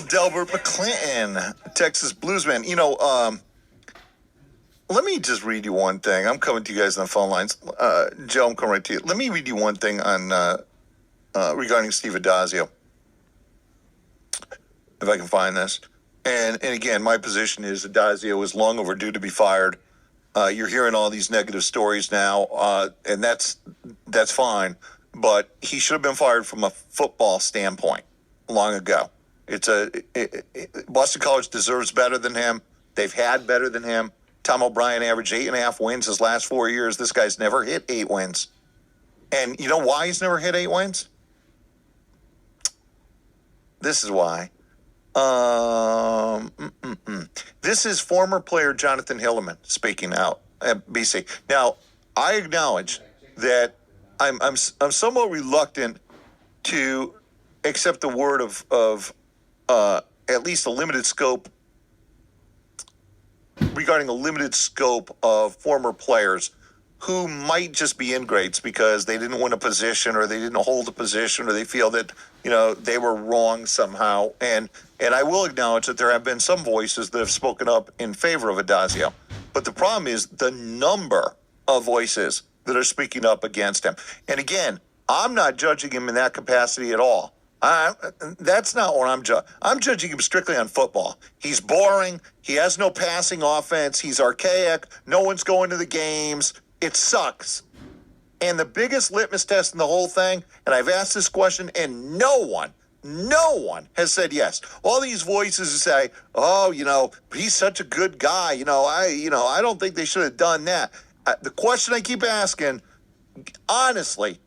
Delbert McClinton, Texas Bluesman. Let me just read you one thing. I'm coming to you guys on the phone lines. Joe, I'm coming right to you. Let me read you one thing on regarding Steve Addazio, if I can find this. And again, my position is Addazio is long overdue to be fired. You're hearing all these negative stories now, and that's fine. But he should have been fired from a football standpoint long ago. Boston College deserves better than him. They've had better than him. Tom O'Brien averaged 8.5 wins his last 4 years. This guy's never hit 8 wins. And you know why he's never hit 8 wins? This is why. This is former player Jonathan Hilliman speaking out at BC. Now, I acknowledge that I'm somewhat reluctant to accept the word of at least a limited scope regarding a limited scope of former players who might just be ingrates because they didn't win a position or they didn't hold a position or they feel that, they were wrong somehow. And I will acknowledge that there have been some voices that have spoken up in favor of Addazio. But the problem is the number of voices that are speaking up against him. And again, I'm not judging him in that capacity at all. That's not what I'm judging. I'm judging him strictly on football. He's boring. He has no passing offense. He's archaic. No one's going to the games. It sucks. And the biggest litmus test in the whole thing, and I've asked this question, and no one has said yes. All these voices say, he's such a good guy. I don't think they should have done that. The question I keep asking, honestly,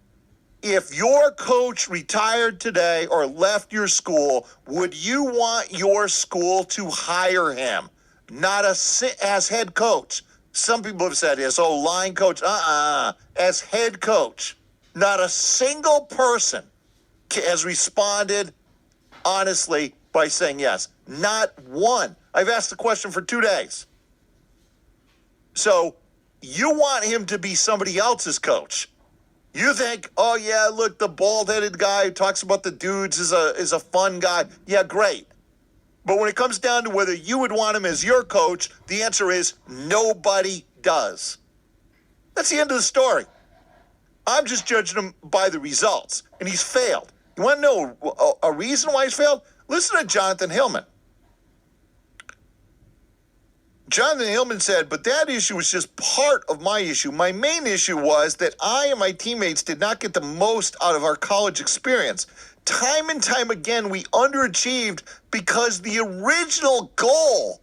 if your coach retired today or left your school, would you want your school to hire him? Not as head coach. Some people have said yes, line coach. As head coach. Not a single person has responded honestly by saying yes. Not one. I've asked the question for 2 days. So you want him to be somebody else's coach. You think, look, the bald-headed guy who talks about the dudes is a fun guy. Yeah, great. But when it comes down to whether you would want him as your coach, the answer is nobody does. That's the end of the story. I'm just judging him by the results, and he's failed. You want to know a reason why he's failed? Listen to Jonathan Hilliman. Jonathan Hilliman said, but that issue was just part of my issue. My main issue was that I and my teammates did not get the most out of our college experience. Time and time again, we underachieved because the original goal,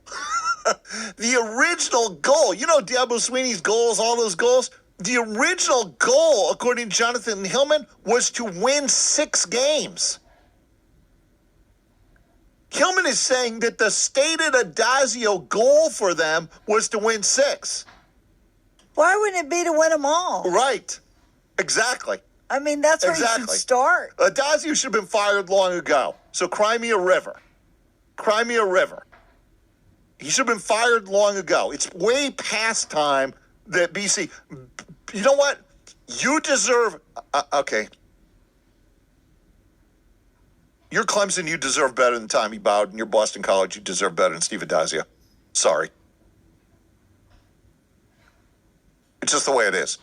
Diablo Sweeney's goals, all those goals, the original goal, according to Jonathan Hilliman, was to win 6 games. Hilliman is saying that the stated Addazio goal for them was to win 6. Why wouldn't it be to win them all? Right. Exactly. I mean, that's where you should start. Addazio should have been fired long ago. So cry me a river. Cry me a river. He should have been fired long ago. It's way past time that BC... You know what? You deserve... okay. You're Clemson, you deserve better than Tommy Bowden. You're Boston College, you deserve better than Steve Addazio. Sorry. It's just the way it is.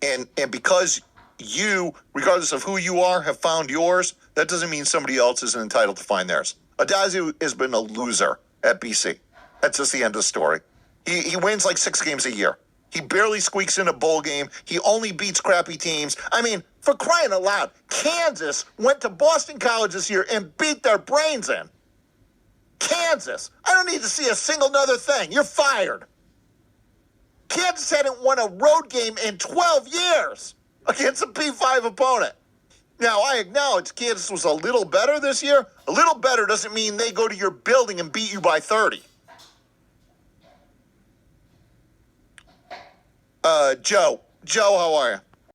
And because you, regardless of who you are, have found yours, that doesn't mean somebody else isn't entitled to find theirs. Addazio has been a loser at BC. That's just the end of the story. He wins like 6 games a year. He barely squeaks in a bowl game. He only beats crappy teams. I mean, for crying out loud, Kansas went to Boston College this year and beat their brains in. Kansas. I don't need to see a single other thing. You're fired. Kansas hadn't won a road game in 12 years against a P5 opponent. Now, I acknowledge Kansas was a little better this year. A little better doesn't mean they go to your building and beat you by 30. Joe, how are you?